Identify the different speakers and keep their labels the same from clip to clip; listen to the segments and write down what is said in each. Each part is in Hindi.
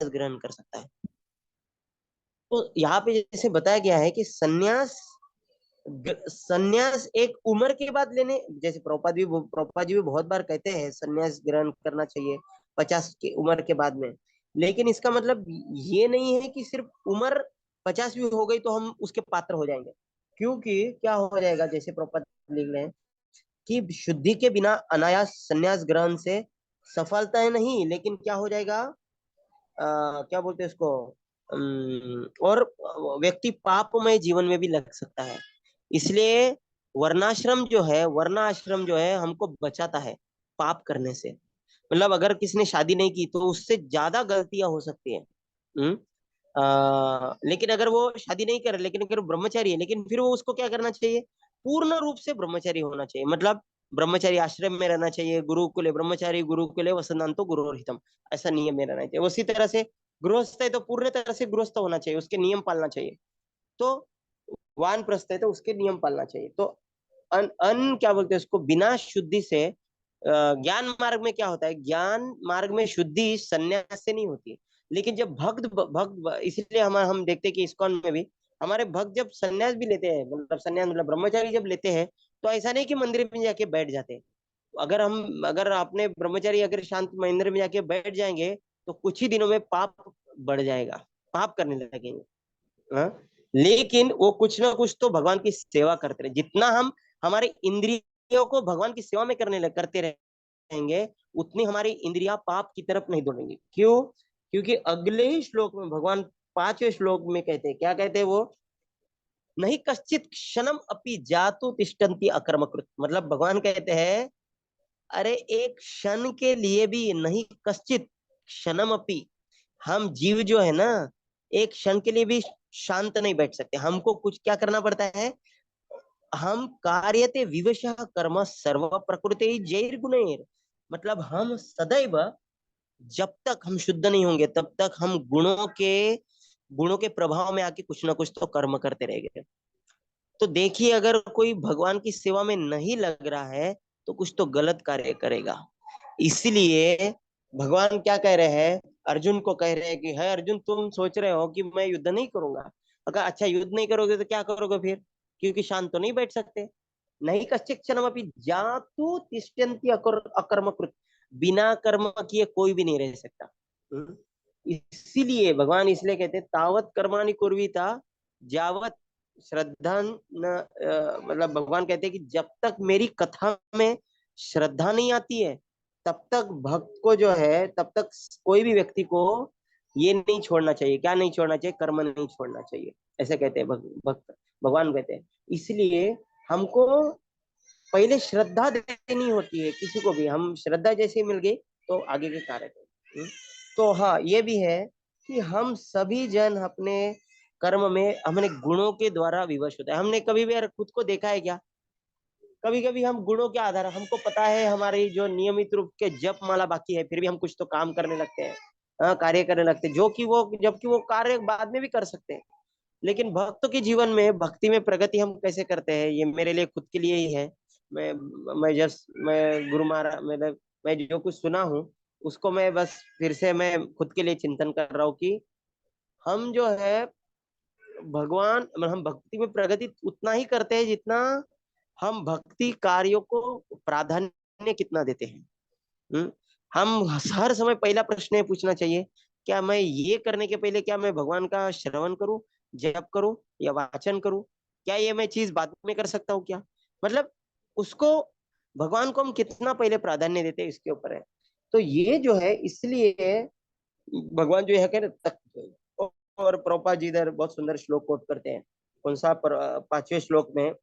Speaker 1: ग्रहण कर सकता है। तो यहाँ पे जैसे बताया गया है कि संन्यास एक उम्र के बाद लेने, जैसे प्रभुपाद जी भी बहुत बार कहते हैं संन्यास ग्रहण करना चाहिए 50 की उम्र के बाद में। लेकिन इसका मतलब ये नहीं है कि सिर्फ उम्र 50 भी हो गई तो हम उसके पात्र हो जाएंगे। क्योंकि क्या हो जाएगा, जैसे प्रभुपाद लिख रहे हैं कि शुद्धि के बिना अनायास संन्यास ग्रहण से सफलता है नहीं, लेकिन क्या हो जाएगा, क्या बोलते हैं इसको, और व्यक्ति पापमय जीवन में भी लग सकता है। इसलिए वर्ण आश्रम जो है हमको बचाता है पाप करने से। मतलब अगर किसी ने शादी नहीं की तो उससे ज्यादा गलतियां हो सकती है। हम्म लेकिन अगर वो शादी नहीं करे, लेकिन अगर ब्रह्मचारी है, लेकिन फिर वो उसको क्या करना चाहिए, पूर्ण रूप से ब्रह्मचारी होना चाहिए। मतलब ब्रह्मचारी आश्रम में रहना चाहिए, गुरुकुले ब्रह्मचारी गुरुकुले वसंतो गुरुर्हितम, ऐसा नियम में रहना चाहिए। उसी तरह से गृहस्थ है तो पूर्ण तरह से गृहस्थ होना चाहिए, उसके नियम पालना चाहिए। तो वानप्रस्थ है तो उसके नियम पालना चाहिए। तो क्या बोलते हैं उसको, बिना शुद्धि से ज्ञान मार्ग में क्या होता है, ज्ञान मार्ग में शुद्धि संन्यास से नहीं होती। लेकिन जब भक्त इसलिए हम देखते हैं कि इस्कॉन में भी हमारे भक्त जब संन्यास भी लेते हैं, मतलब संन्यास मतलब ब्रह्मचारी जब लेते हैं, तो ऐसा नहीं कि मंदिर में जाके बैठ जाते हैं। अगर आपने ब्रह्मचारी अगर शांत मंदिर में जाके बैठ जाएंगे तो कुछ ही दिनों में पाप बढ़ जाएगा, पाप करने लगेंगे। हाँ? लेकिन वो कुछ ना कुछ तो भगवान की सेवा करते रहे। जितना हम हमारे इंद्रियों को भगवान की सेवा में करते रहेंगे, उतनी हमारी इंद्रियां पाप की तरफ नहीं दौड़ेंगी। क्यों? क्योंकि अगले ही श्लोक में भगवान 5वें श्लोक में कहते हैं, क्या कहते हैं वो, नहीं कश्चित क्षणम अपि जातु तिष्ठन्ति अकर्मकृत। मतलब भगवान कहते हैं अरे एक क्षण के लिए भी नहीं, कश्चित क्षणम अपि, हम जीव जो है ना, एक क्षण के लिए भी शांत नहीं बैठ सकते। हमको कुछ क्या करना पड़ता है, हम कार्यते विवशः कर्म सर्व प्रकृति जैर गुणैर। मतलब हम सदैव, जब तक हम शुद्ध नहीं होंगे तब तक हम गुणों के प्रभाव में आके कुछ ना कुछ तो कर्म करते रहेंगे। तो देखिए अगर कोई भगवान की सेवा में नहीं लग रहा है तो कुछ तो गलत कार्य करेगा। इसलिए भगवान क्या कह रहे हैं, अर्जुन को कह रहे हैं कि है अर्जुन, तुम सोच रहे हो कि मैं युद्ध नहीं करूंगा। अगर अच्छा युद्ध नहीं करोगे तो क्या करोगे फिर, क्योंकि शांत तो नहीं बैठ सकते। नहीं कश्चित क्षणम अपि जातु तिष्ठन्ति अकर्मकृत, बिना कर्म किए कोई भी नहीं रह सकता। हम्म? इसीलिए भगवान इसलिए कहते हैं तावत कर्माणि कुर्वीता जावत श्रद्धा न, मतलब भगवान कहते हैं कि जब तक मेरी कथा में श्रद्धा नहीं आती है तब तक भक्त को जो है, तब तक कोई भी व्यक्ति को ये नहीं छोड़ना चाहिए, क्या नहीं छोड़ना चाहिए, कर्म नहीं छोड़ना चाहिए। ऐसे कहते हैं भक्त, भगवान कहते हैं। इसलिए हमको पहले श्रद्धा देनी होती है किसी को भी, हम श्रद्धा जैसे मिल गई तो आगे के कार्य करें। तो हाँ ये भी है कि हम सभी जन अपने कर्म में हमने गुणों के द्वारा विवश होता है। हमने कभी भी यार खुद को देखा है क्या, कभी कभी हम गुणों के आधार, हमको पता है हमारी जो नियमित रूप के जप माला बाकी है, फिर भी हम कुछ तो काम करने लगते हैं, कार्य करने लगते हैं, जो कि वो जबकि वो कार्य बाद में भी कर सकते हैं। लेकिन भक्तों के जीवन में भक्ति में प्रगति हम कैसे करते हैं, ये मेरे लिए खुद के लिए ही है। मैं मैं गुरु महाराज, मैं जो कुछ सुना हूँ उसको मैं बस फिर से मैं खुद के लिए चिंतन कर रहा हूँ कि हम जो है भगवान, मतलब हम भक्ति में प्रगति उतना ही करते हैं जितना हम भक्ति कार्यों को प्राधान्य कितना देते हैं। हम्म? हम हर समय पहला प्रश्न ये पूछना चाहिए, क्या मैं ये करने के पहले क्या मैं भगवान का श्रवण करूं, जप करूं या वाचन करूं, क्या ये मैं चीज बाद में कर सकता हूँ क्या, मतलब उसको, भगवान को हम कितना पहले प्राधान्य देते हैं इसके ऊपर है। तो ये जो है इसलिए भगवान जो है कह रहे, और प्रभुपाद जी इधर बहुत सुंदर श्लोक कोट करते हैं। कौन सा 5वें श्लोक में,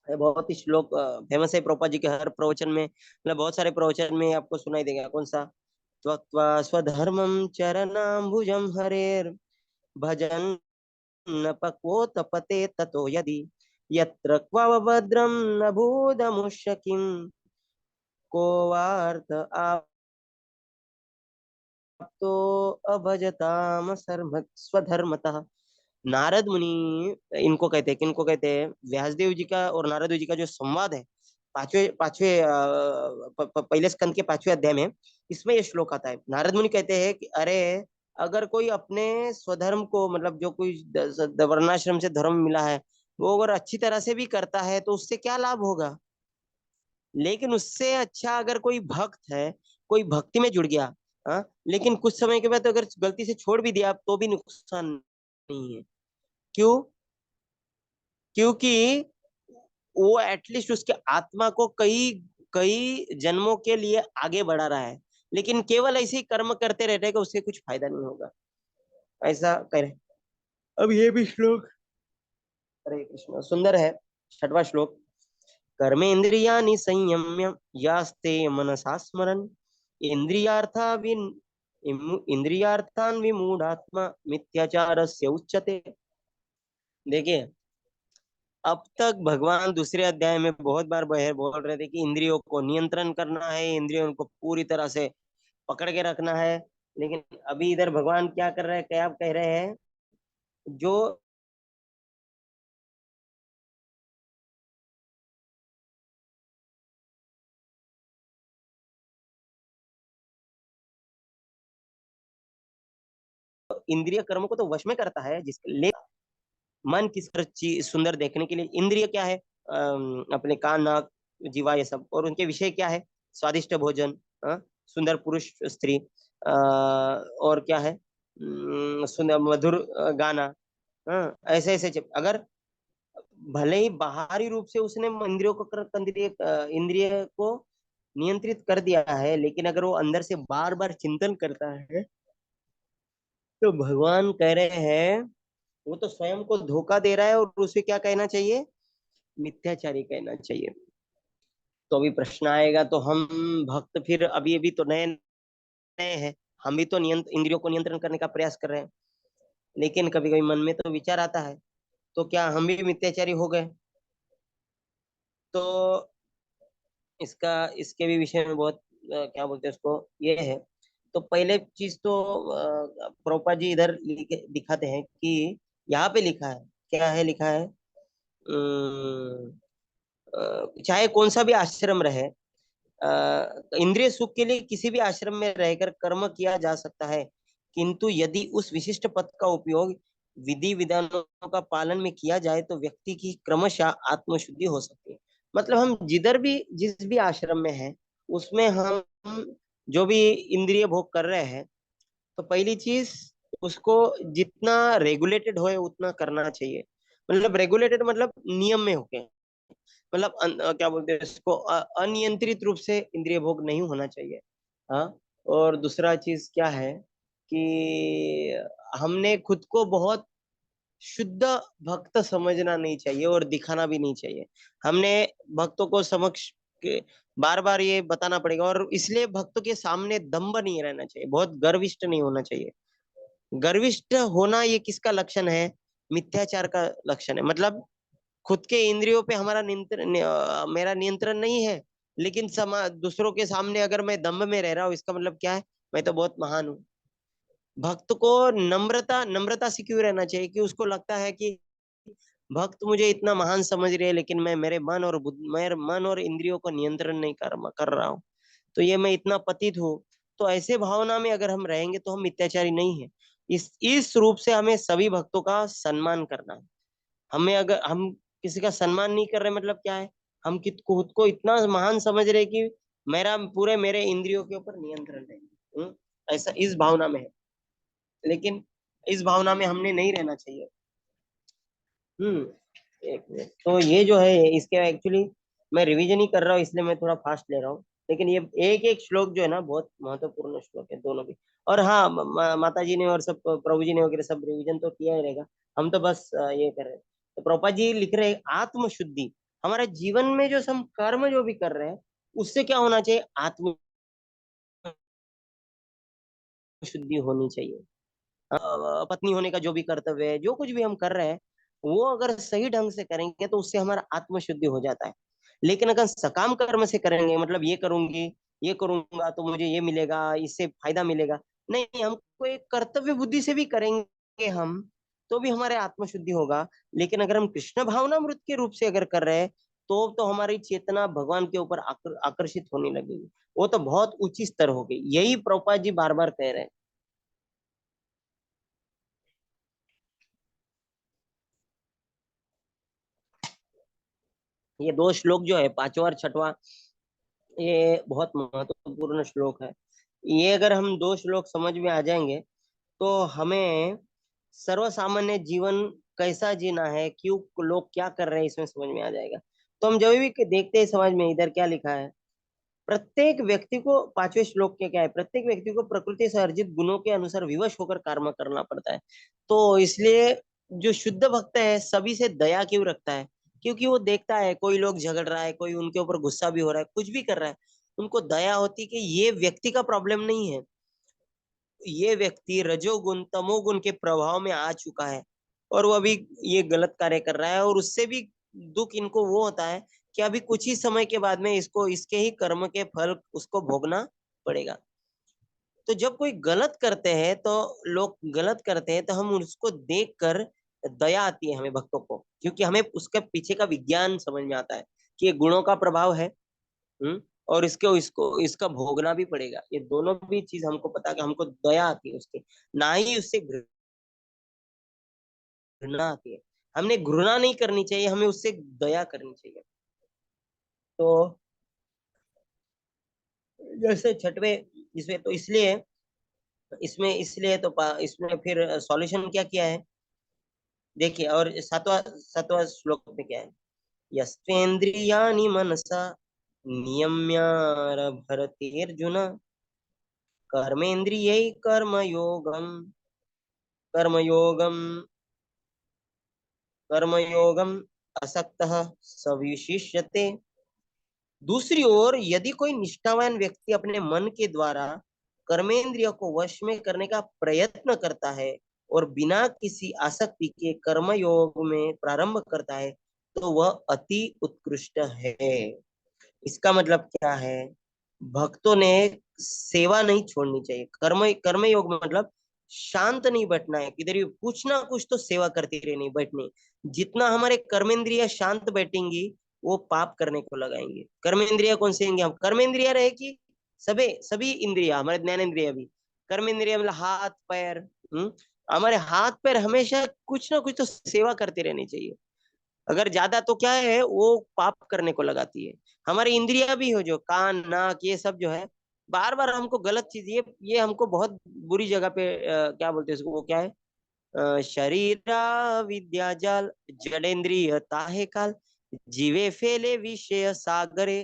Speaker 1: बहुत ही श्लोक फेमस है प्रभुपाद जी के हर प्रवचन में, मतलब बहुत सारे प्रवचन में आपको सुनाई देगा। कौन सा, त्वक्त्वा स्वधर्मं चरणाम्बुजं हरेर् भजन् न पक्वो तपते ततो यदि यत्र क्वभद्रं न भूदमुष्य किं को वार्थ आप्तो अभजताम स्वधर्मतः। नारद मुनि, इनको कहते हैं, किनको कहते हैं, व्यासदेव जी का और नारद जी का जो संवाद है, पांचवे पांचवे पहले स्कंद के 5वें अध्याय में, इसमें ये श्लोक आता है। नारद मुनि कहते हैं कि अरे अगर कोई अपने स्वधर्म को मतलब जो कोई वर्णाश्रम से धर्म मिला है वो अगर अच्छी तरह से भी करता है तो उससे क्या लाभ होगा। लेकिन उससे अच्छा अगर कोई भक्त है, कोई भक्ति में जुड़ गया, हाँ, लेकिन कुछ समय के बाद अगर गलती से छोड़ भी दिया तो भी नुकसान नहीं है। क्यों? क्योंकि वो एटलीस्ट उसके आत्मा को कई कई जन्मों के लिए आगे बढ़ा रहा है। लेकिन केवल ऐसे ही कर्म करते रहते हैं कि उससे कुछ फायदा नहीं होगा, ऐसा कह रहे। अब ये भी श्लोक, हरे कृष्ण, सुंदर है। छठवां श्लोक। कर्मेन्द्रियाणि संयम्य यास्ते मनसा स्मरन् इंद्रियार्था विन इंद्रियार्थान विमूढ़ात्मा मिथ्याचारस्य उच्यते। देखिए, अब तक भगवान दूसरे अध्याय में बहुत बार बोल रहे थे कि इंद्रियों को नियंत्रण करना है, इंद्रियों को पूरी तरह से पकड़ के रखना है। लेकिन अभी इधर भगवान क्या कर रहे हैं, क्या कह रहे हैं, जो इंद्रिय कर्म को तो वश में करता है, जिसके ले मन किस चीज सुंदर देखने के लिए इंद्रिय क्या है, अपने कान नाक जीवा ये सब, और उनके विषय क्या है, स्वादिष्ट भोजन, सुंदर पुरुष स्त्री, और क्या है, सुंदर मधुर गाना, ऐसे ऐसे अगर भले ही बाहरी रूप से उसने इंद्रियों को इंद्रिय को नियंत्रित कर दिया है, लेकिन अगर वो अंदर से बार बार चिंतन करता है तो भगवान कह रहे हैं वो तो स्वयं को धोखा दे रहा है, और उसे क्या कहना चाहिए, मिथ्याचारी कहना चाहिए। तो अभी प्रश्न आएगा, तो हम भक्त फिर अभी अभी तो नए नए हैं, हम भी तो इंद्रियों को नियंत्रण करने का प्रयास कर रहे हैं, लेकिन कभी कभी मन में तो विचार आता है, तो क्या हम भी मिथ्याचारी हो गए। तो इसका इसके भी विषय में बहुत क्या बोलते हैं उसको, ये है। तो पहले चीज तो प्रोपा जी इधर दिखाते हैं कि यहाँ पे लिखा है, क्या है लिखा है, चाहे कौन सा भी आश्रम रहे, इंद्रिय सुख के लिए किसी भी आश्रम में रहकर कर्म किया जा सकता है, किंतु यदि उस विशिष्ट पद का उपयोग विधि विधानों का पालन में किया जाए तो व्यक्ति की क्रमशः आत्मशुद्धि हो सकती है। मतलब हम जिधर भी जिस भी आश्रम में है, उसमें हम जो भी इंद्रिय भोग कर रहे हैं, तो पहली चीज उसको जितना रेगुलेटेड होए उतना करना चाहिए। मतलब रेगुलेटेड मतलब नियम में होके, मतलब क्या बोलते हैं इसको, अनियंत्रित रूप से इंद्रिय भोग नहीं होना चाहिए। हाँ। और दूसरा चीज क्या है कि हमने खुद को बहुत शुद्ध भक्त समझना नहीं चाहिए और दिखाना भी नहीं चाहिए। हमने भक्तों को समक्ष के बार बार ये बताना पड़ेगा, और इसलिए भक्तों के सामने दम्भ नहीं रहना चाहिए, बहुत गर्विष्ठ नहीं होना चाहिए। गर्विष्ठ होना ये किसका लक्षण है, मिथ्याचार का लक्षण है। मतलब खुद के इंद्रियों पे हमारा मेरा नियंत्रण नहीं है, लेकिन दूसरों के सामने अगर मैं दम्भ में रह रहा हूँ, इसका मतलब क्या है, मैं तो बहुत महान हूँ। भक्त को नम्रता नम्रता से क्यों रहना चाहिए, कि उसको लगता है कि भक्त मुझे इतना महान समझ रहे हैं, लेकिन मैं मेरे मेरे मन और इंद्रियों को नियंत्रण नहीं कर रहा हूँ, तो ये मैं इतना पतित हूँ। तो ऐसे भावना में अगर हम रहेंगे तो हम मिथ्याचारी नहीं है। इस रूप से हमें सभी भक्तों का सम्मान करना है। हमें अगर हम किसी का सम्मान नहीं कर रहे, मतलब क्या है, हम खुद को इतना महान समझ रहे कि मेरा पूरे मेरे इंद्रियों के ऊपर नियंत्रण है। ऐसा इस भावना में है, लेकिन इस भावना में हमने नहीं रहना चाहिए। हम्म एक मिनट, तो ये जो है इसके एक्चुअली मैं रिवीजन ही कर रहा हूँ, इसलिए मैं थोड़ा फास्ट ले रहा हूँ। लेकिन ये एक एक श्लोक जो है ना बहुत महत्वपूर्ण श्लोक है दोनों भी। और हाँ, माता जी ने और सब प्रभु जी ने वगैरह सब रिवीजन तो किया ही रहेगा, हम तो बस ये कर रहे हैं। तो प्रभुपाद जी लिख रहे हैं आत्मशुद्धि, हमारे जीवन में जो हम कर्म जो भी कर रहे हैं उससे क्या होना चाहिए, आत्म शुद्धि होनी चाहिए। पत्नी होने का जो भी कर्तव्य है, जो कुछ भी हम कर रहे हैं, वो अगर सही ढंग से करेंगे तो उससे हमारा आत्मशुद्धि हो जाता है। लेकिन अगर सकाम कर्म से करेंगे, मतलब ये करूंगी, ये करूंगा तो मुझे ये मिलेगा, इससे फायदा मिलेगा, नहीं, हमको एक कर्तव्य बुद्धि से भी करेंगे हम, तो भी हमारे आत्मशुद्धि होगा। लेकिन अगर हम कृष्ण भावनामृत के रूप से अगर कर रहे हैं, तो हमारी चेतना भगवान के ऊपर आकर्षित होने लगेगी, वो तो बहुत ऊंची स्तर होगी। यही प्रभुपाद जी बार बार कह रहे हैं। ये दो श्लोक जो है, पांचवा और छठवां, ये बहुत महत्वपूर्ण श्लोक है। ये अगर हम दो श्लोक समझ में आ जाएंगे तो हमें सर्वसामान्य जीवन कैसा जीना है, क्यों लोग क्या कर रहे हैं, इसमें समझ में आ जाएगा। तो हम जब भी देखते हैं समाज में, इधर क्या लिखा है, प्रत्येक व्यक्ति को, पांचवें श्लोक के क्या है, प्रत्येक व्यक्ति को प्रकृति से अर्जित गुणों के अनुसार विवश होकर कर्म करना पड़ता है। तो इसलिए जो शुद्ध भक्त है सभी से दया क्यों रखता है, क्योंकि वो देखता है कोई लोग झगड़ रहा है, कोई उनके ऊपर गुस्सा भी हो रहा है, कुछ भी कर रहा है, उनको दया होती कि ये व्यक्ति का प्रॉब्लम नहीं है, ये व्यक्ति रजोगुण तमोगुण के प्रभाव में आ चुका है और वो अभी ये गलत कार्य कर रहा है, और उससे भी दुख इनको वो होता है कि अभी कुछ ही समय के बाद में इसको इसके ही कर्म के फल उसको भोगना पड़ेगा। तो जब कोई गलत करते हैं, तो लोग गलत करते हैं तो हम उसको देखकर दया आती है हमें भक्तों को, क्योंकि हमें उसके पीछे का विज्ञान समझ में आता है कि ये गुणों का प्रभाव है। और इसको इसको इसका भोगना भी पड़ेगा, ये दोनों भी चीज हमको पता है कि हमको दया आती है उसके, ना ही उससे घृणा आती है। हमने घृणा नहीं करनी चाहिए, हमें उससे दया करनी चाहिए। तो जैसे छठवें इसमें, तो इसलिए इसमें इसलिए तो इसमें फिर सॉल्यूशन क्या किया है, देखिए। और सातवां सातवां श्लोक में क्या है, यस्त्वेन्द्रियाणि मनसा नियम्यारभरतेर्जुन कर्मेन्द्रियै कर्मयोगम कर्मयोगम असक्तः सविशिष्यते। दूसरी ओर यदि कोई निष्ठावान व्यक्ति अपने मन के द्वारा कर्मेंद्रिय को वश में करने का प्रयत्न करता है और बिना किसी आसक्ति के कर्मयोग में प्रारंभ करता है, तो वह अति उत्कृष्ट है। इसका मतलब क्या है, भक्तों ने सेवा नहीं छोड़नी चाहिए। कर्म योग में मतलब शांत नहीं बैठना है, किधर भी कुछ ना कुछ तो सेवा करती रहनी, बैठनी। जितना हमारे कर्मेंद्रिय शांत बैठेंगी, वो पाप करने को लगाएंगे। कर्मेंद्रिय कौन से हम कर्मेंद्रिय रहेगी, सभी सभी इंद्रिया, हमारे ज्ञानेन्द्रिय भी कर्मेंद्रिय, मतलब हाथ पैर। हमारे हाथ पैर हमेशा कुछ ना कुछ तो सेवा करते रहनी चाहिए। अगर ज्यादा तो क्या है, वो पाप करने को लगाती है। हमारी इंद्रिया भी हो, जो कान नाक ये सब जो है, बार बार हमको गलत चीज, ये हमको बहुत बुरी जगह पे क्या बोलते हैं उसको, वो क्या है, शरीरा विद्या जाल जडेंद्रिय ताहे काल जीवे फेले विषय सागरे।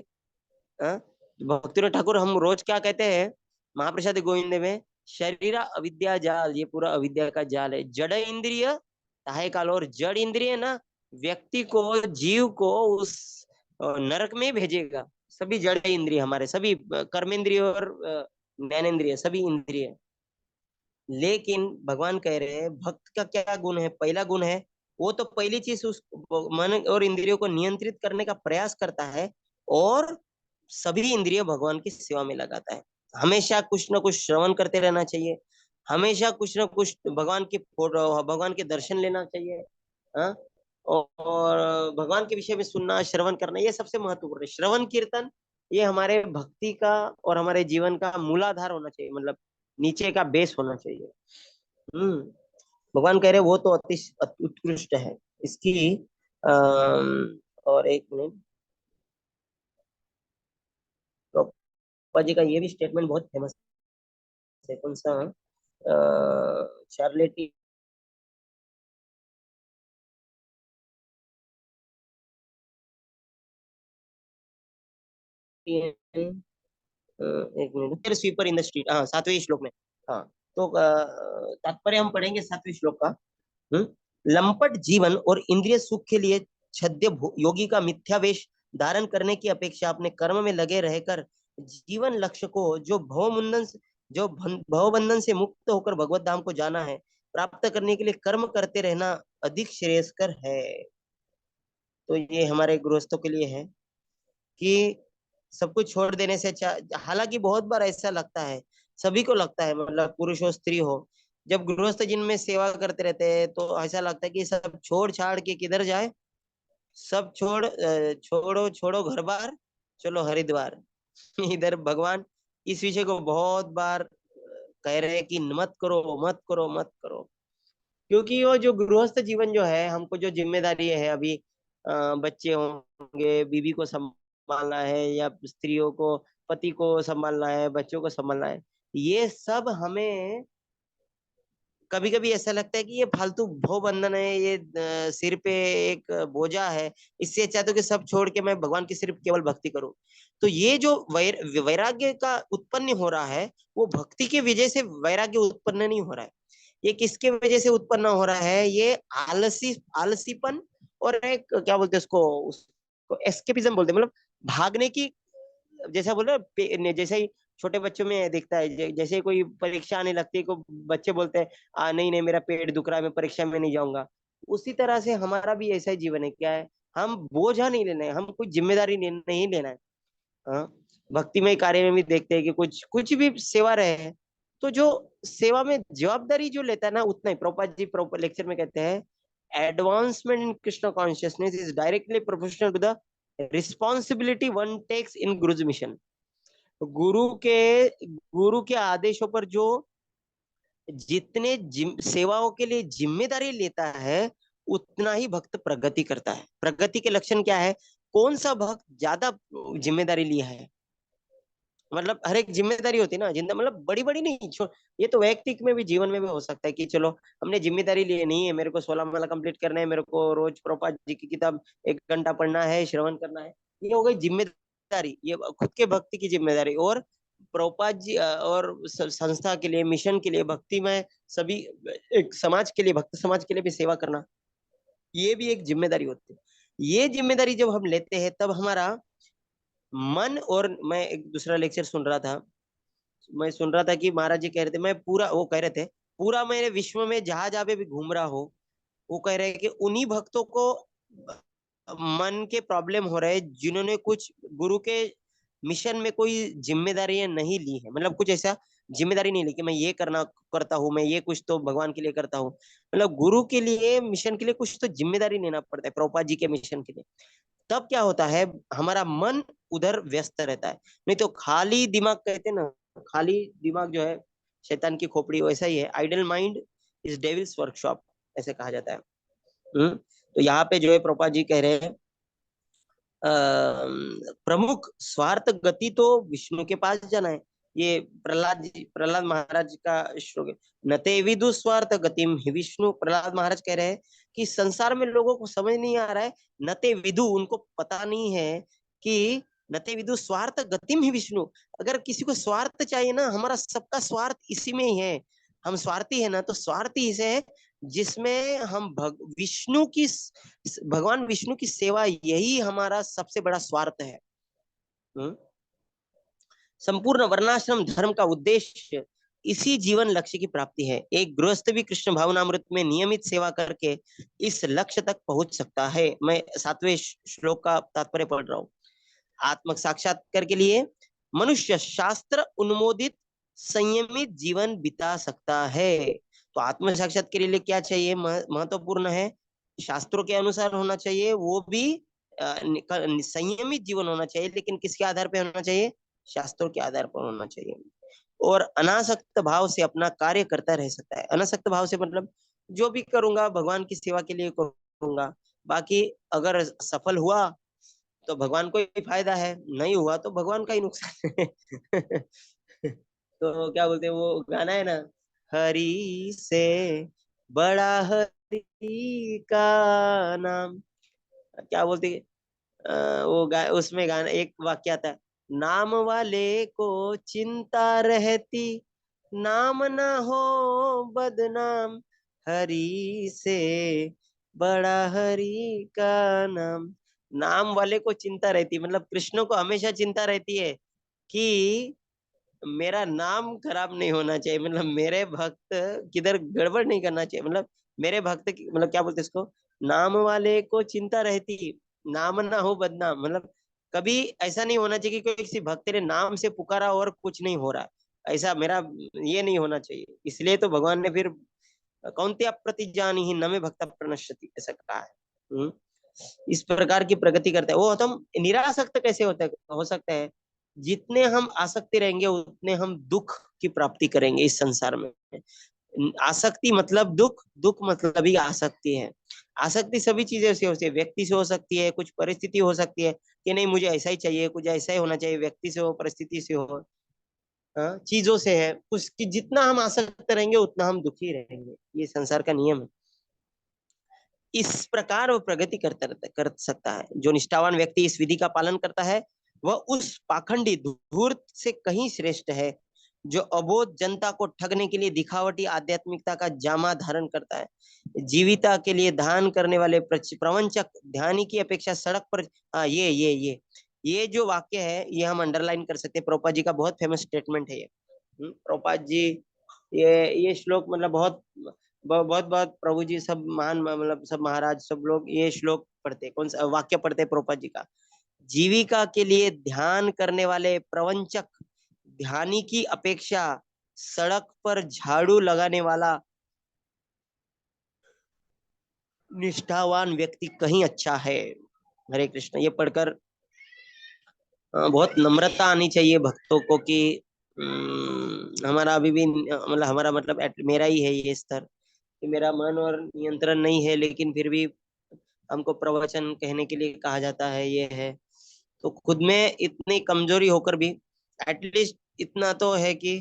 Speaker 1: भक्ति ठाकुर हम रोज क्या कहते हैं महाप्रसाद गोविंद में, शरीरा अविद्या जाल, ये पूरा अविद्या का जाल है। जड़ इंद्रिय ताहे काल, और जड़ इंद्रिय ना व्यक्ति को, जीव को उस नरक में भेजेगा। सभी जड़ इंद्रिय हमारे, सभी कर्मेंद्रिय और ज्ञानेन्द्रिय, सभी इंद्रिय। लेकिन भगवान कह रहे हैं भक्त का क्या गुण है, पहला गुण है वो तो पहली चीज उस मन और इंद्रियों को नियंत्रित करने का प्रयास करता है, और सभी इंद्रिय भगवान की सेवा में लगाता है। हमेशा कुछ ना कुछ श्रवण करते रहना चाहिए, हमेशा कुछ ना कुछ भगवान की फोटो, भगवान के दर्शन लेना चाहिए। हाँ, और भगवान के विषय में सुनना श्रवण करना, ये सबसे महत्वपूर्ण है। श्रवण कीर्तन ये हमारे भक्ति का और हमारे जीवन का मूलाधार होना चाहिए, मतलब नीचे का बेस होना चाहिए। हम्म भगवान कह रहे वो तो अति उत्कृष्ट है। इसकी और एक मिनट, प्रभुपाद जी का ये भी स्टेटमेंट बहुत फेमस है, कौन सा, चार्लेटी, एक minute, sweeper in the street, हाँ सातवें श्लोक में। हाँ, तो तात्पर्य हम पढ़ेंगे सातवें श्लोक का। हम्म लंपट जीवन और इंद्रिय सुख के लिए छद्य योगी का मिथ्या वेश धारण करने की अपेक्षा अपने कर्म में लगे रहकर जीवन लक्ष्य को, भव बंधन से मुक्त होकर भगवत धाम को जाना है, प्राप्त करने के लिए कर्म करते रहना अधिक श्रेयस्कर है। तो ये हमारे गृहस्थों के लिए है कि सब कुछ छोड़ देने से अच्छा, हालांकि बहुत बार ऐसा लगता है, सभी को लगता है, मतलब पुरुष हो स्त्री हो, जब गृहस्थ जिनमें सेवा करते रहते हैं तो ऐसा लगता है कि सब छोड़ छाड़ के किधर जाए, सब छोड़ो छोड़ो घर बार, चलो हरिद्वार। इधर भगवान इस विषय को बहुत बार कह रहे हैं कि मत करो मत करो मत करो, क्योंकि वो जो गृहस्थ जीवन जो है, हमको जो जिम्मेदारी है अभी, बच्चे होंगे, बीवी को संभालना है, या स्त्रियों को पति को संभालना है, बच्चों को संभालना है, ये सब हमें कभी कभी ऐसा लगता है कि ये फालतू भव बंधन है, ये सिर पे एक बोझा है। इससे अच्छा तो कि सब छोड़ के मैं भगवान की सिर्फ केवल भक्ति करूं। तो ये जो वैराग्य का उत्पन्न हो रहा है, वो भक्ति की वजह से वैराग्य उत्पन्न नहीं हो रहा है। ये किसके वजह से उत्पन्न हो रहा है? ये आलसीपन, और एक क्या बोलते हैं उसको एस्केपिज्म बोलते हैं, मतलब भागने की। जैसा बोल रहे जैसे ही छोटे बच्चों में दिखता है, जैसे कोई परीक्षा आने लगती है, को बच्चे बोलते हैं नहीं नहीं मेरा पेट दुख रहा है, मैं परीक्षा में नहीं जाऊंगा। उसी तरह से हमारा भी ऐसा ही जीवन है। क्या है? हम बोझा नहीं लेना है, हम कुछ जिम्मेदारी नहीं लेना है। हाँ, भक्तिमय कार्य में भी देखते हैं कि कुछ कुछ भी सेवा रहे, तो जो सेवा में जवाबदारी जो लेता है ना, उतना ही। प्रभुपाद जी लेक्चर में कहते हैं, advancement in Krishna consciousness is directly proportional to the responsibility one takes in guru's mission. गुरु के गुरु के आदेशों पर जो जितने सेवाओं के लिए जिम्मेदारी लेता है, उतना ही भक्त प्रगति करता है। प्रगति के लक्षण क्या है? कौन सा भक्त ज्यादा जिम्मेदारी लिया है? मतलब हर एक जिम्मेदारी होती है ना जिंदा, मतलब बड़ी बड़ी नहीं, ये तो वैयक्तिक में भी, जीवन में भी हो सकता है कि चलो हमने जिम्मेदारी ली नहीं है, मेरे को 16 माला कंप्लीट करना है, मेरे को रोज प्रभुपाद जी की किताब 1 घंटा पढ़ना है, श्रवण करना है। ये हो गई जिम्मेदारी, ये खुद के भक्ति की जिम्मेदारी। और प्रभुपाद जी और संस्था के लिए, मिशन के लिए, भक्ति में सभी एक समाज के लिए, भक्त समाज के लिए भी सेवा करना, ये भी एक जिम्मेदारी होती है। ये जिम्मेदारी जब हम लेते हैं, तब हमारा मन, और मैं एक दूसरा लेक्चर सुन रहा था, मैं सुन रहा था कि महाराज जी कह रहे थे, मैं पूरा वो कह रहे थे, पूरा मेरे विश्व में जहां जहां पे भी घूम रहा हो, वो कह रहे हैं कि उन्हीं भक्तों को मन के प्रॉब्लम हो रहे हैं जिन्होंने कुछ गुरु के मिशन में कोई जिम्मेदारियां नहीं ली है। मतलब कुछ ऐसा जिम्मेदारी नहीं ली कि मैं ये करना करता हूँ, मैं ये कुछ तो भगवान के लिए करता हूँ। मतलब गुरु के लिए, मिशन के लिए कुछ तो जिम्मेदारी लेना पड़ता है, प्रभुपाद जी के मिशन के लिए। तब क्या होता है? हमारा मन उधर व्यस्त रहता है। नहीं तो खाली दिमाग, कहते हैं ना, खाली दिमाग जो है शैतान की खोपड़ी, वैसा ही है। Idle mind is devil's workshop, ऐसे कहा जाता है। तो यहाँ पे जो है प्रभुपाद जी कह रहे हैं, प्रमुख स्वार्थ गति तो विष्णु के पास जाना है। ये प्रहलाद महाराज का श्लोक है, नते विदु स्वार्थ गतिम हि विष्णु। प्रहलाद महाराज कह रहे हैं कि संसार में लोगों को समझ नहीं आ रहा है, नते विदु, उनको पता नहीं है कि नते विदु स्वार्थ गतिम ही विष्णु। अगर किसी को स्वार्थ चाहिए ना, हमारा सबका स्वार्थ इसी में ही है। हम स्वार्थी है ना, तो स्वार्थी इसे है जिसमें हम भगवान विष्णु की सेवा, यही हमारा सबसे बड़ा स्वार्थ है। संपूर्ण वर्णाश्रम धर्म का उद्देश्य इसी जीवन लक्ष्य की प्राप्ति है। एक गृहस्थ भी कृष्ण भावनामृत में नियमित सेवा करके इस लक्ष्य तक पहुंच सकता है। मैं 7वें श्लोक का तात्पर्य पढ़ रहा हूँ। आत्म साक्षात्कार के लिए मनुष्य शास्त्र उन्मोदित संयमित जीवन बिता सकता है। तो आत्म साक्षात्कार के लिए क्या चाहिए? महत्वपूर्ण है, शास्त्रों के अनुसार होना चाहिए, वो भी संयमित जीवन होना चाहिए। लेकिन किसके आधार पर होना चाहिए? शास्त्रों के आधार पर होना चाहिए। और अनासक्त भाव से अपना कार्य करता रह सकता है। अनासक्त भाव से मतलब जो भी करूंगा भगवान की सेवा के लिए करूंगा, बाकी अगर सफल हुआ तो भगवान को ही फायदा है, नहीं हुआ तो भगवान का ही नुकसान है। तो क्या बोलते हैं, वो गाना है ना, हरि से बड़ा हरि का नाम, क्या बोलते हैं, उसमें गाना एक वाक्य आता है, नाम वाले को चिंता रहती, नाम ना हो बदनाम, हरि से बड़ा हरि का नाम। नाम वाले को चिंता रहती, मतलब कृष्ण को हमेशा चिंता रहती है कि मेरा नाम खराब नहीं होना चाहिए, मतलब मेरे भक्त किधर गड़बड़ नहीं करना चाहिए। मतलब मेरे भक्त की, मतलब क्या बोलते इसको, नाम वाले को चिंता रहती, नाम ना हो बदनाम। मतलब कभी ऐसा नहीं होना चाहिए कि किसी भक्त ने नाम से पुकारा और कुछ नहीं हो रहा, ऐसा मेरा ये नहीं होना चाहिए। इसलिए तो भगवान ने फिर कौन्ते अप्रतिजानी ही न मे भक्त प्रणश्यति, ऐसा कहा है। इस प्रकार की प्रगति करते हैं। वो हम निरासक्त कैसे होते हो सकते हैं? जितने हम आसक्ति रहेंगे, उतने हम दुख की प्राप्ति करेंगे इस संसार में। आसक्ति मतलब दुख, दुख मतलब ही आसक्ति है। आसक्ति सभी चीजें से होती है, व्यक्ति से हो सकती है, कुछ परिस्थिति हो सकती है कि नहीं मुझे ऐसा ही चाहिए, कुछ ऐसा ही होना चाहिए, व्यक्ति से हो, परिस्थिति से हो, हाँ, चीजों से है, उसकी जितना हम आसक्त रहेंगे उतना हम दुखी रहेंगे, ये संसार का नियम है। इस प्रकार वो प्रगति कर सकता है। जो निष्ठावान व्यक्ति इस विधि का पालन करता है वह उस पाखंडी धूर्त से कहीं श्रेष्ठ है जो अबोध जनता को ठगने के लिए दिखावटी आध्यात्मिकता का जामा धारण करता है। जीविता के लिए दान करने वाले प्रवंचक ध्यानी की अपेक्षा सड़क पर, हाँ ये जो वाक्य है ये हम अंडरलाइन कर सकते हैं। प्रभुपाद जी का बहुत फेमस स्टेटमेंट है ये। प्रभुपाद जी ये श्लोक मतलब बहुत बहुत प्रभु जी सब महान, मतलब सब महाराज सब लोग ये श्लोक पढ़ते, कौन सा वाक्य पढ़ते प्रभुपाद जी का, जीविका के लिए ध्यान करने वाले प्रवंचक ध्यानी की अपेक्षा सड़क पर झाड़ू लगाने वाला निष्ठावान व्यक्ति कहीं अच्छा है। हरे कृष्ण। ये पढ़कर बहुत नम्रता आनी चाहिए भक्तों को कि हमारा अभी भी मतलब हमारा मतलब मेरा ही है ये स्तर कि मेरा मन और नियंत्रण नहीं है, लेकिन फिर भी हमको प्रवचन कहने के लिए कहा जाता है, ये है। तो खुद में इतनी कमजोरी होकर भी एटलीस्ट इतना तो है कि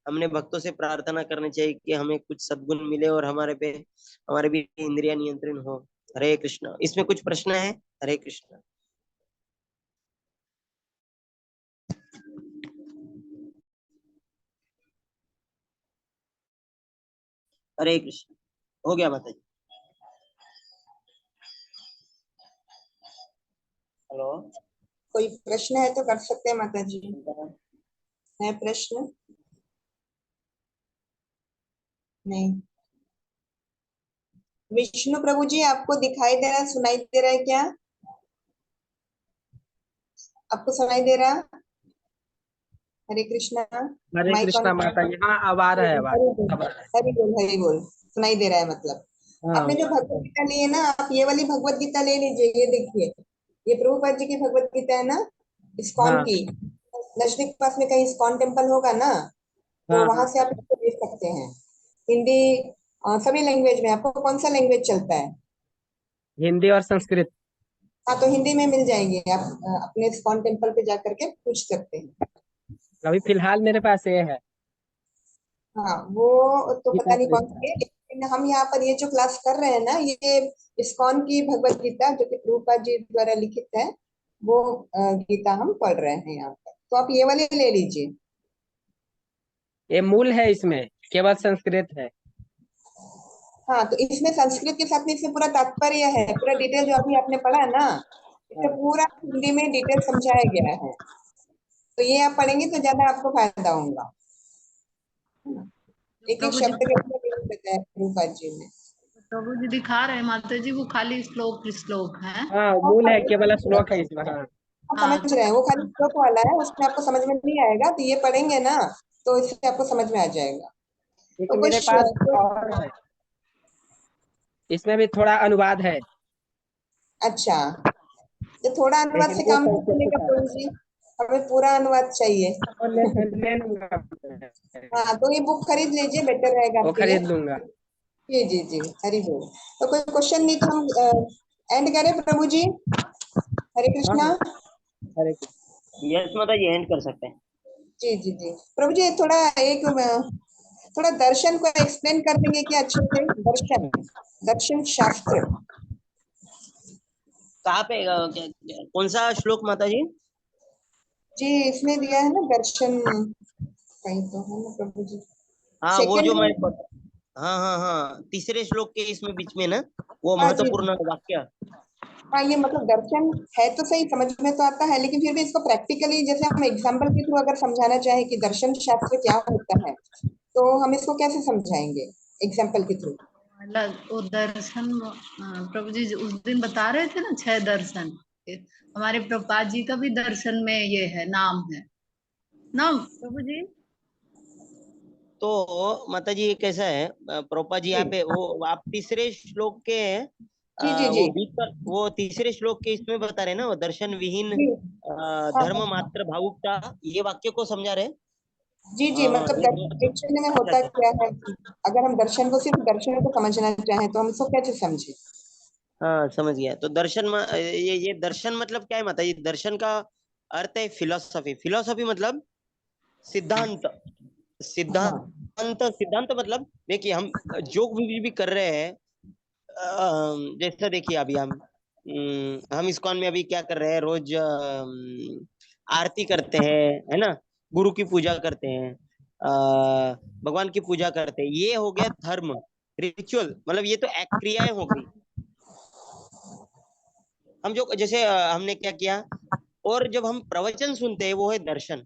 Speaker 1: हमने भक्तों से प्रार्थना करनी चाहिए कि हमें कुछ सद्गुण मिले और हमारे भी इंद्रिय नियंत्रण हो। हरे कृष्ण। इसमें कुछ प्रश्न है? हरे कृष्ण। हरे कृष्ण। हो गया माता जी। हेलो।
Speaker 2: कोई प्रश्न है तो कर सकते हैं माता जी। है प्रश्न? नहीं। विष्णु प्रभु जी आपको दिखाई दे रहा है, सुनाई दे रहा है क्या? आपको सुनाई दे रहा? हरे कृष्णा।
Speaker 3: हरे
Speaker 2: माइक ऑन।
Speaker 3: कृष्णा माता जी। हाँ अब आ रहा है आवाज।
Speaker 2: हरि बोल हरि बोल। सुनाई दे रहा है मतलब।
Speaker 3: हाँ
Speaker 2: आपने जो भगवत गीता ली है ना, आप ये वाली भगवत गीता ले लीजिए। ये देखिए, ये प्रभुपाद जी की भगवत गीता है ना, इस्कॉन
Speaker 3: हाँ
Speaker 2: की। नजदीक पास में कहीं इस्कॉन टेम्पल होगा ना, तो
Speaker 3: हाँ
Speaker 2: वहां
Speaker 3: हाँ।
Speaker 2: से आप इसको देख सकते हैं। हिंदी सभी लैंग्वेज में। आपको कौन सा लैंग्वेज चलता है?
Speaker 3: हिंदी और संस्कृत।
Speaker 2: हाँ, तो हिंदी में मिल जाएंगे। आप अपने इस्कॉन टेम्पल पे जा करके पूछ सकते हैं।
Speaker 3: अभी फिलहाल मेरे पास ये है
Speaker 2: हाँ, वो तो पता
Speaker 3: गीता
Speaker 2: नहीं कौन सी
Speaker 3: प्रिंट।
Speaker 2: है, लेकिन हम यहाँ पर ये जो क्लास कर रहे हैं ना, ये इस्कॉन की भगवत गीता जो कि प्रभुपाद जी द्वारा लिखित है, वो गीता हम पढ़ रहे हैं यहाँ पर। तो आप ये वाले ले लीजिए।
Speaker 3: ये मूल है, इसमें केवल संस्कृत है।
Speaker 2: हाँ, तो इसमें संस्कृत के साथ में इसमें पूरा तात्पर्य है, पूरा डिटेल जो अभी आपने पढ़ा है ना, इसमें
Speaker 3: हाँ।
Speaker 2: पूरा हिंदी में डिटेल समझाया गया है। तो ये आप पढ़ेंगे तो ज्यादा आपको फायदा होगा। एक एक
Speaker 4: प्रभु जी,
Speaker 2: शब्द के अंदर meaning बताया प्रभुपाद जी ने।
Speaker 4: प्रभु जी दिखा रहे हैं माता जी, वो खाली श्लोक श्लोक है।
Speaker 3: हाँ मूल है, केवल श्लोक है इसमें। हाँ
Speaker 2: हम
Speaker 4: हाँ
Speaker 2: समझ रहे हैं, वो खाली श्लोक वाला है, उसमें आपको समझ में नहीं आएगा, तो ये पढ़ेंगे ना तो इससे आपको समझ में आ जाएगा।
Speaker 3: एक
Speaker 2: तो
Speaker 3: मेरे
Speaker 2: कुछ
Speaker 3: पास और है, इसमें भी थोड़ा अनुवाद है।
Speaker 2: अच्छा, तो थोड़ा
Speaker 3: ये
Speaker 2: अनुवाद से
Speaker 3: हिंदी और
Speaker 2: काम नहीं
Speaker 3: संस्कृत के
Speaker 2: चलेगा
Speaker 3: साथ
Speaker 2: प्रभु जी, हमें पूरा अनुवाद चाहिए।
Speaker 3: और ले लूंगा।
Speaker 2: हाँ, तो ये बुक खरीद लीजिए, बेटर रहेगा
Speaker 3: वो
Speaker 2: आपके लिए।
Speaker 3: खरीद लूंगा।
Speaker 2: जी जी जी, हरि बोल। तो कोई क्वेश्चन नहीं तो हम एंड करें प्रभु जी। हरे
Speaker 3: हाँ
Speaker 2: कृष्णा।
Speaker 3: हाँ। हरे कृष्ण।
Speaker 1: यस माता जी, एंड कर सकते हैं।
Speaker 2: जी जी जी, प्रभु जी थोड़ा एक थोड़ा दर्शन को एक्सप्लेन कर देंगे क्या अच्छे से? दर्शन, दर्शन शास्त्र।
Speaker 1: कहाँ पे कौन सा श्लोक माता जी?
Speaker 2: जी, इसमें दिया है ना दर्शन, कहीं तो है ना प्रभु जी।
Speaker 1: हाँ वो जो
Speaker 2: सेकंड
Speaker 1: मैं,
Speaker 2: में।
Speaker 1: हाँ हाँ हाँ, तीसरे श्लोक के इसमें बीच में ना, वो
Speaker 2: हाँ जी।
Speaker 1: महत्वपूर्ण वाक्य।
Speaker 2: हाँ, ये मतलब दर्शन है तो सही, समझ में तो आता है, लेकिन फिर भी इसको प्रैक्टिकली जैसे हम एग्जाम्पल के थ्रू अगर समझाना चाहें कि दर्शन शास्त्र क्या होता है, तो हम इसको कैसे समझाएंगे एग्जाम्पल के थ्रू?
Speaker 4: वो दर्शन प्रभु जी उस दिन बता रहे थे ना, 6 दर्शन। हमारे प्रभुपाद जी का भी दर्शन में ये है, नाम है नाम प्रभु जी।
Speaker 1: तो माता जी ये कैसा है, प्रोपा जी
Speaker 2: जी
Speaker 1: यहाँ पे वो आप तीसरे श्लोक के
Speaker 2: जी जी जी
Speaker 1: वो बीच पर वो तीसरे श्लोक के इसमें बता रहे ना, वो दर्शन विहीन
Speaker 2: जी। हाँ
Speaker 1: धर्म
Speaker 2: हाँ हाँ।
Speaker 1: मात्र भावुकता, ये वाक्य को समझा रहे।
Speaker 2: जी जी, मतलब
Speaker 1: ये
Speaker 2: दर्शन में
Speaker 1: अच्छा
Speaker 2: होता
Speaker 1: अच्छा।
Speaker 2: क्या है? अगर हम दर्शन को सिर्फ दर्शन को समझना चाहें तो हम इसको कैसे समझे?
Speaker 1: हाँ समझ गया। तो दर्शन ये दर्शन मतलब क्या है माता जी? दर्शन का अर्थ है फिलोसफी। फिलोसफी मतलब सिद्धांत।
Speaker 2: हाँ
Speaker 1: सिद्धांत सिद्धांत मतलब देखिए, हम जो भी कर रहे हैं, जैसे देखिए अभी हम इस्कॉन में अभी क्या कर रहे हैं, रोज आरती करते हैं, है ना, गुरु की पूजा करते हैं, भगवान की पूजा करते हैं, ये हो गया धर्म, रिचुअल, मतलब ये तो एक क्रियाएं हो गई। हम जो जैसे हमने क्या किया। और जब हम प्रवचन सुनते हैं वो है दर्शन।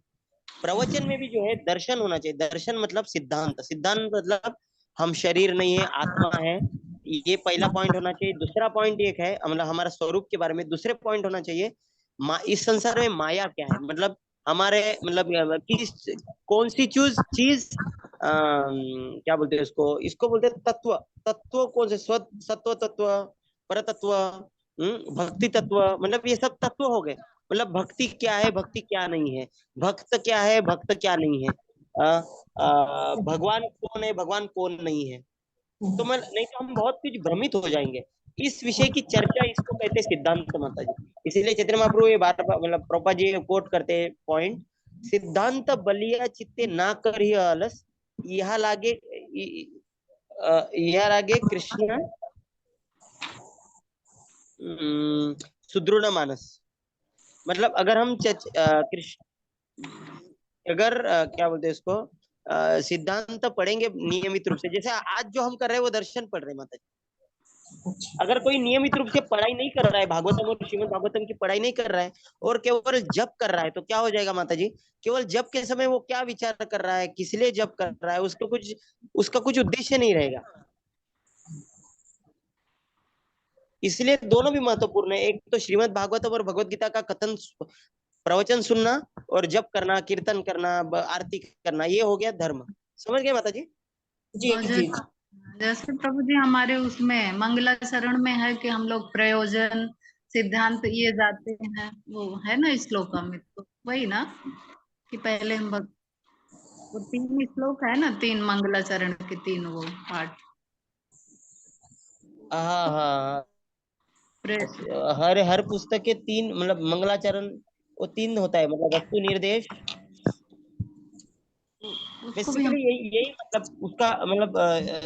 Speaker 1: प्रवचन में भी जो है दर्शन होना चाहिए। दर्शन मतलब सिद्धांत। सिद्धांत मतलब हम शरीर नहीं है, आत्मा है। ये पहला पॉइंट होना चाहिए। दूसरा पॉइंट एक है, मतलब हमारा स्वरूप के बारे में। दूसरे पॉइंट होना चाहिए इस संसार में माया क्या है, मतलब हमारे, मतलब किस, कौन सी चीज क्या बोलते हैं उसको, इसको बोलते हैं तत्व। तत्व कौन से? सत्व तत्व, पर तत्व, भक्ति तत्व, मतलब ये सब तत्व हो गए। मतलब भक्ति क्या है, भक्ति क्या नहीं है, भक्त क्या है, भक्त क्या नहीं है, भगवान कौन है, भगवान कौन नहीं है। तो मैं नहीं तो हम बहुत कुछ भ्रमित हो जाएंगे। इस विषय की चर्चा, इसको कहते हैं सिद्धांत माता जी। इसीलिए चैतन्य महाप्रभु ये बात, मतलब प्रभुपाद जी कोट करते हैं पॉइंट, सिद्धांत बलिया चित्ते ना करिय अलस, यह लागे यह लागे कृष्ण सुदृढ़ मानस। मतलब अगर हम कृष्ण, अगर क्या बोलते हैं इसको, सिद्धांत पढ़ेंगे नियमित रूप से, जैसे आज जो हम कर रहे हैं वो दर्शन पढ़ रहे हैं माता जी। अगर कोई नियमित रूप से पढ़ाई नहीं कर रहा है, भागवतम और श्रीमद् भागवतम की पढ़ाई नहीं कर रहा है, और केवल जप कर रहा है, तो क्या हो जाएगा माता जी? केवल जप के समय वो क्या विचार कर रहा है, किस लिए जप कर रहा है, उसका कुछ उद्देश्य नहीं रहेगा। इसलिए दोनों भी महत्वपूर्ण है। एक तो श्रीमद् भागवतम और भगवत गीता का कथन, प्रवचन सुनना, और जप करना, कीर्तन करना, आरती करना, ये हो गया धर्म। समझ गए माता जी?
Speaker 2: जी
Speaker 4: और
Speaker 2: जी
Speaker 4: जैसे प्रभु जी हमारे उसमें मंगलाचरण में है कि हम लोग प्रयोजन सिद्धांत ये जाते हैं, वो है ना श्लोका में, तो वही ना कि पहले हम वो 3 श्लोक है ना, 3 मंगलाचरण के 3 वो पाठ।
Speaker 1: हाँ हाँ।
Speaker 4: प्रे-
Speaker 1: हर हर पुस्तक के 3, मतलब मंगलाचरण वो 3 होता है, मतलब वस्तु निर्देश।
Speaker 4: उसको भी हम
Speaker 1: बेसिकली यही यही मतलब उसका, मतलब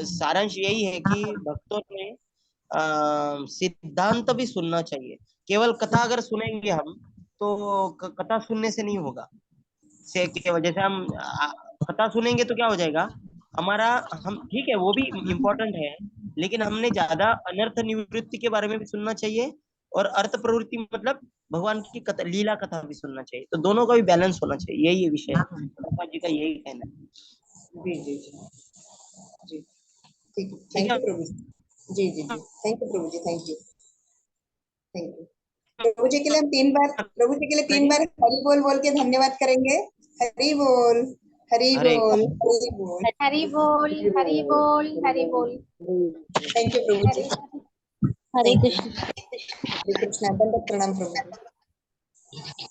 Speaker 1: सारांश यही है कि भक्तों ने सिद्धांत भी सुनना चाहिए। केवल कथा अगर सुनेंगे हम, तो कथा सुनने से नहीं होगा। से केवल जैसे हम कथा सुनेंगे तो क्या हो जाएगा हमारा, हम ठीक है वो भी इम्पोर्टेंट है, लेकिन हमने ज्यादा अनर्थ निवृत्ति के बारे में भी सुनना चाहिए, और अर्थ प्रवृत्ति मतलब भगवान की कथा, लीला कथा भी सुनना चाहिए। तो दोनों का भी बैलेंस होना चाहिए, यही है विषय, प्रभुपाद जी का यही कहना है।
Speaker 2: जी जी जी जी ठीक है।
Speaker 1: ठीक
Speaker 2: थैंक
Speaker 1: है।
Speaker 2: यू प्रभु जी जी जी थैंक यू प्रभु जी थैंक यू थैंक यू। प्रभु जी के लिए हम 3 बार, प्रभु जी के लिए 3 बार हरि बोल बोल के धन्यवाद करेंगे। हरि बोल हरि
Speaker 1: हरे
Speaker 2: बोल हरि बोल
Speaker 5: हरि बोल हरि बोल हरि बोल।
Speaker 2: थैंक यू प्रभु जी
Speaker 5: हरे
Speaker 2: थैंक यू।
Speaker 5: कृष्ण।
Speaker 2: हरे कृष्णा, दंडवत प्रणाम प्रभु जी।